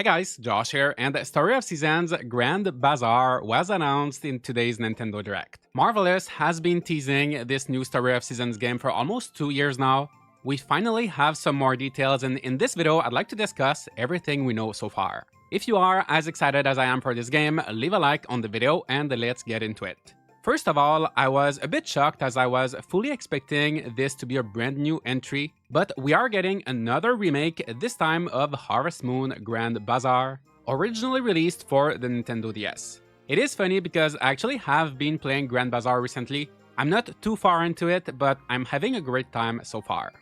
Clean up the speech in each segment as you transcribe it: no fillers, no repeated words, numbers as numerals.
Hey guys, Josh here, and the story of Seasons Grand Bazaar was announced in today's Nintendo Direct. Marvelous has been teasing this new Story of Seasons game for almost 2 years now. We finally have some more details, and in this video, I'd like to discuss everything we know so far. If you are as excited as I am for this game, leave a like on the video and let's get into it. First of all, I was a bit shocked as I was fully expecting this to be a brand new entry, but we are getting another remake, this time of Harvest Moon Grand Bazaar, originally released for the Nintendo DS. It is funny because I actually have been playing Grand Bazaar recently. I'm not too far into it, but I'm having a great time so far.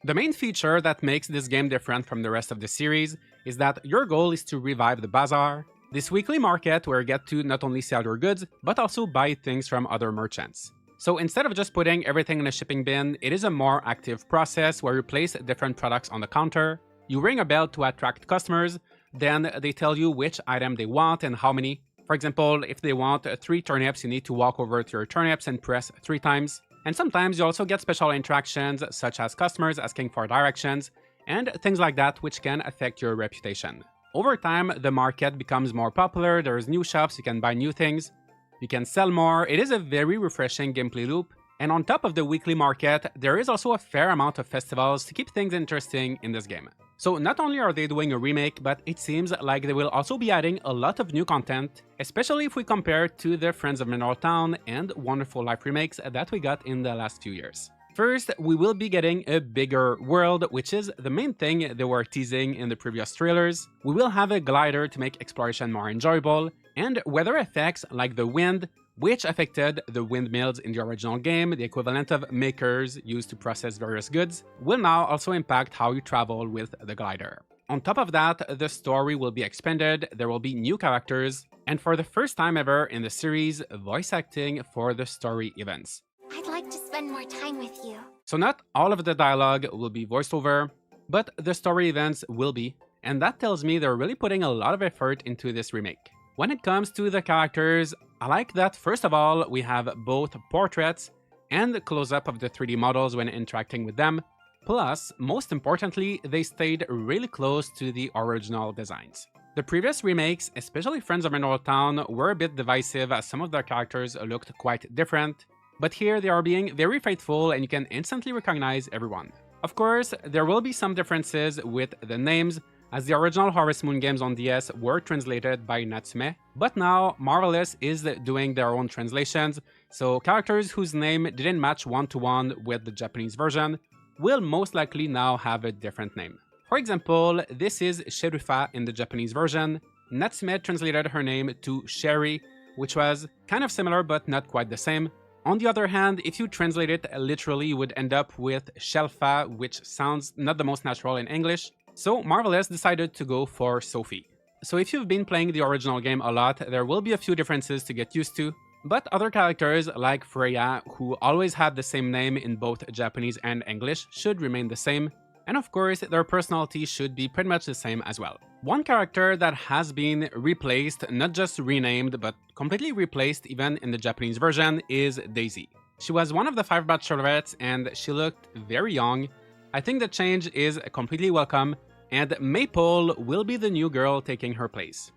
The main feature that makes this game different from the rest of the series is that your goal is to revive the bazaar, this weekly market where you get to not only sell your goods, but also buy things from other merchants. So instead of just putting everything in a shipping bin, it is a more active process where you place different products on the counter, you ring a bell to attract customers, then they tell you which item they want and how many. For example, if they want 3 turnips, you need to walk over to your turnips and press 3 times. And sometimes you also get special interactions such as customers asking for directions and things like that which can affect your reputation. Over time, the market becomes more popular, there's new shops, you can buy new things, you can sell more. It is a very refreshing gameplay loop, and on top of the weekly market, there is also a fair amount of festivals to keep things interesting in this game. So not only are they doing a remake, but it seems like they will also be adding a lot of new content, especially if we compare to the Friends of Mineral Town and Wonderful Life remakes that we got in the last few years. First, we will be getting a bigger world, which is the main thing they were teasing in the previous trailers. We will have a glider to make exploration more enjoyable, and weather effects like the wind, which affected the windmills in the original game, the equivalent of makers used to process various goods, will now also impact how you travel with the glider. On top of that, the story will be expanded, there will be new characters, and for the first time ever in the series, voice acting for the story events. I'd like to spend more time with you. So not all of the dialogue will be voiced over, but the story events will be, and that tells me they're really putting a lot of effort into this remake. When it comes to the characters, I like that first of all, we have both portraits and close-up of the 3D models when interacting with them, plus, most importantly, they stayed really close to the original designs. The previous remakes, especially Friends of Mineral Town, were a bit divisive as some of their characters looked quite different, but here they are being very faithful and you can instantly recognize everyone. Of course, there will be some differences with the names, as the original Harvest Moon games on DS were translated by Natsume, but now Marvelous is doing their own translations, so characters whose name didn't match one-to-one with the Japanese version will most likely now have a different name. For example, this is Sherufa in the Japanese version. Natsume translated her name to Sherry, which was kind of similar but not quite the same. On the other hand, if you translate it literally, you would end up with Shelfa, which sounds not the most natural in English. So Marvelous decided to go for Sophie. So if you've been playing the original game a lot, there will be a few differences to get used to, but other characters like Freya, who always had the same name in both Japanese and English, should remain the same, and of course their personality should be pretty much the same as well. One character that has been replaced, not just renamed, but completely replaced even in the Japanese version is Daisy. She was one of the 5 bachelorettes and she looked very young. I think the change is completely welcome, and Maple will be the new girl taking her place.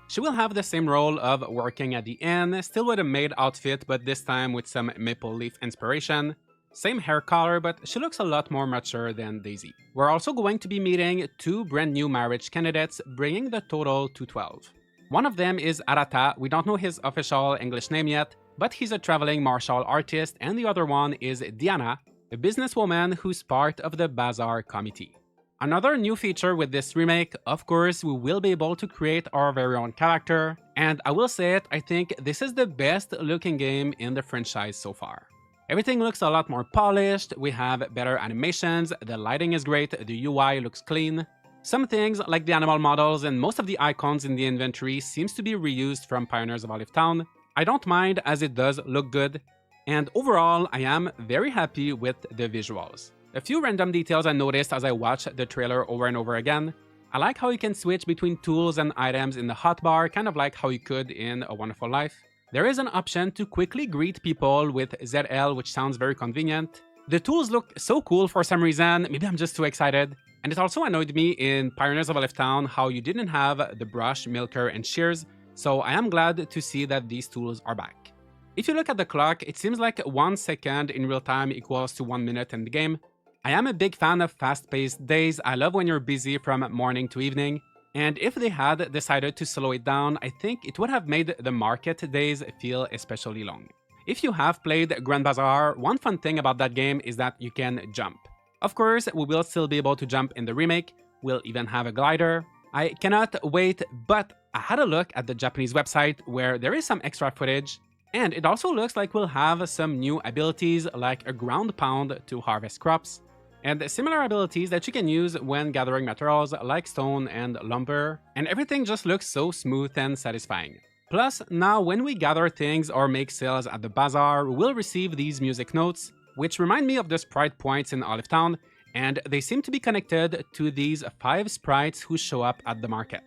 She will have the same role of working at the inn, still with a maid outfit, but this time with some maple leaf inspiration. Same hair color, but she looks a lot more mature than Daisy. We're also going to be meeting 2 brand new marriage candidates, bringing the total to 12. One of them is Arata. We don't know his official English name yet, but he's a traveling martial artist, and the other one is Diana, a businesswoman who's part of the Bazaar committee. Another new feature with this remake, of course, we will be able to create our very own character, and I will say it, I think this is the best looking game in the franchise so far. Everything looks a lot more polished, we have better animations, the lighting is great, the UI looks clean. Some things, like the animal models and most of the icons in the inventory, seems to be reused from Pioneers of Olive Town. I don't mind as it does look good, and overall I am very happy with the visuals. A few random details I noticed as I watched the trailer over and over again. I like how you can switch between tools and items in the hotbar, kind of like how you could in A Wonderful Life. There is an option to quickly greet people with ZL, which sounds very convenient. The tools look so cool for some reason, maybe I'm just too excited. And it also annoyed me in Pioneers of Olive Town how you didn't have the brush, milker, and shears, so I am glad to see that these tools are back. If you look at the clock, it seems like 1 second in real time equals to 1 minute in the game. I am a big fan of fast-paced days. I love when you're busy from morning to evening. And if they had decided to slow it down, I think it would have made the market days feel especially long. If you have played Grand Bazaar, one fun thing about that game is that you can jump. Of course, we will still be able to jump in the remake, we'll even have a glider. I cannot wait, but I had a look at the Japanese website where there is some extra footage, and it also looks like we'll have some new abilities like a ground pound to harvest crops, and similar abilities that you can use when gathering materials like stone and lumber, and everything just looks so smooth and satisfying. Plus, now when we gather things or make sales at the bazaar, we'll receive these music notes, which remind me of the sprite points in Olive Town, and they seem to be connected to these 5 sprites who show up at the market.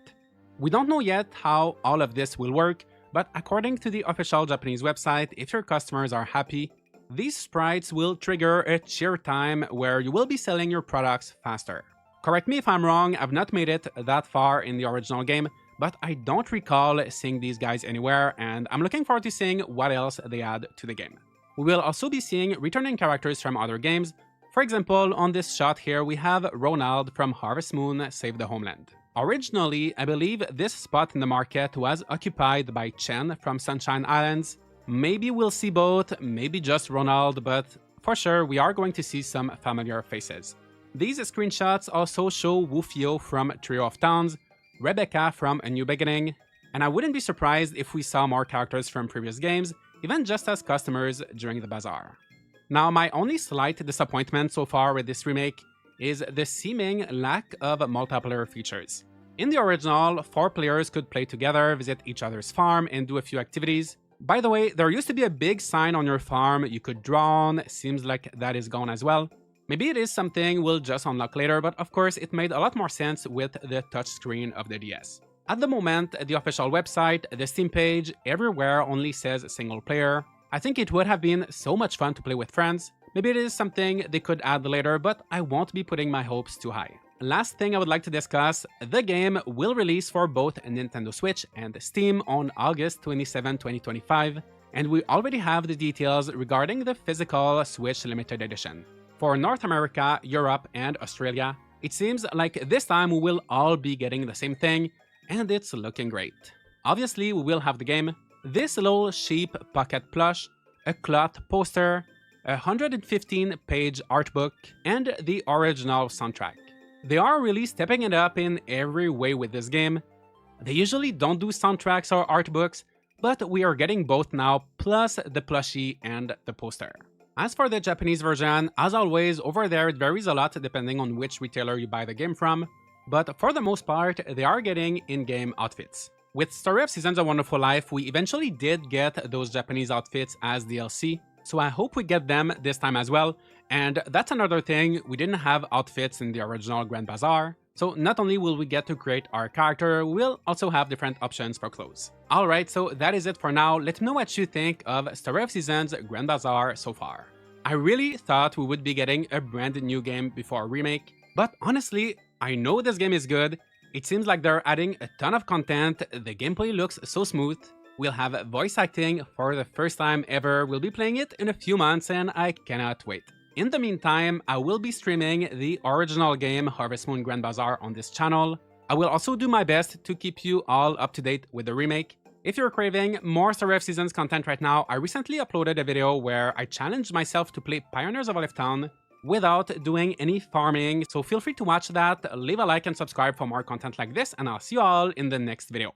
We don't know yet how all of this will work, but according to the official Japanese website, if your customers are happy, these sprites will trigger a cheer time where you will be selling your products faster. Correct me if I'm wrong, I've not made it that far in the original game, but I don't recall seeing these guys anywhere, and I'm looking forward to seeing what else they add to the game. We will also be seeing returning characters from other games. For example, on this shot here, we have Ronald from Harvest Moon Save the Homeland. Originally, I believe this spot in the market was occupied by Chen from Sunshine Islands. Maybe we'll see both, maybe just Ronald, but for sure we are going to see some familiar faces. These screenshots also show Wufio from Trio of Towns, Rebecca from A New Beginning, and I wouldn't be surprised if we saw more characters from previous games, even just as customers during the bazaar. Now, my only slight disappointment so far with this remake is the seeming lack of multiplayer features. In the original, 4 players could play together, visit each other's farm, and do a few activities. By the way, there used to be a big sign on your farm you could draw on, seems like that is gone as well. Maybe it is something we'll just unlock later, but of course it made a lot more sense with the touchscreen of the DS. At the moment, the official website, the Steam page, everywhere only says single player. I think it would have been so much fun to play with friends. Maybe it is something they could add later, but I won't be putting my hopes too high. Last thing I would like to discuss, the game will release for both Nintendo Switch and Steam on August 27, 2025, and we already have the details regarding the physical Switch Limited Edition. For North America, Europe, and Australia, it seems like this time we will all be getting the same thing, and it's looking great. Obviously, we will have the game, this little sheep pocket plush, a cloth poster, a 115-page art book, and the original soundtrack. They are really stepping it up in every way with this game. They usually don't do soundtracks or art books, but we are getting both now, plus the plushie and the poster. As for the Japanese version, as always, over there it varies a lot depending on which retailer you buy the game from, but for the most part, they are getting in-game outfits. With Story of Seasons: A Wonderful Life, we eventually did get those Japanese outfits as DLC, so I hope we get them this time as well. And that's another thing, we didn't have outfits in the original Grand Bazaar, so not only will we get to create our character, we'll also have different options for clothes. Alright, so that is it for now. Let me know what you think of Story of Seasons Grand Bazaar so far. I really thought we would be getting a brand new game before a remake, but honestly, I know this game is good. It seems like they're adding a ton of content, the gameplay looks so smooth. We'll have voice acting for the first time ever, we'll be playing it in a few months and I cannot wait. In the meantime, I will be streaming the original game Harvest Moon Grand Bazaar on this channel. I will also do my best to keep you all up to date with the remake. If you're craving more Story of Seasons content right now, I recently uploaded a video where I challenged myself to play Pioneers of Olive Town without doing any farming, so feel free to watch that, leave a like and subscribe for more content like this, and I'll see you all in the next video.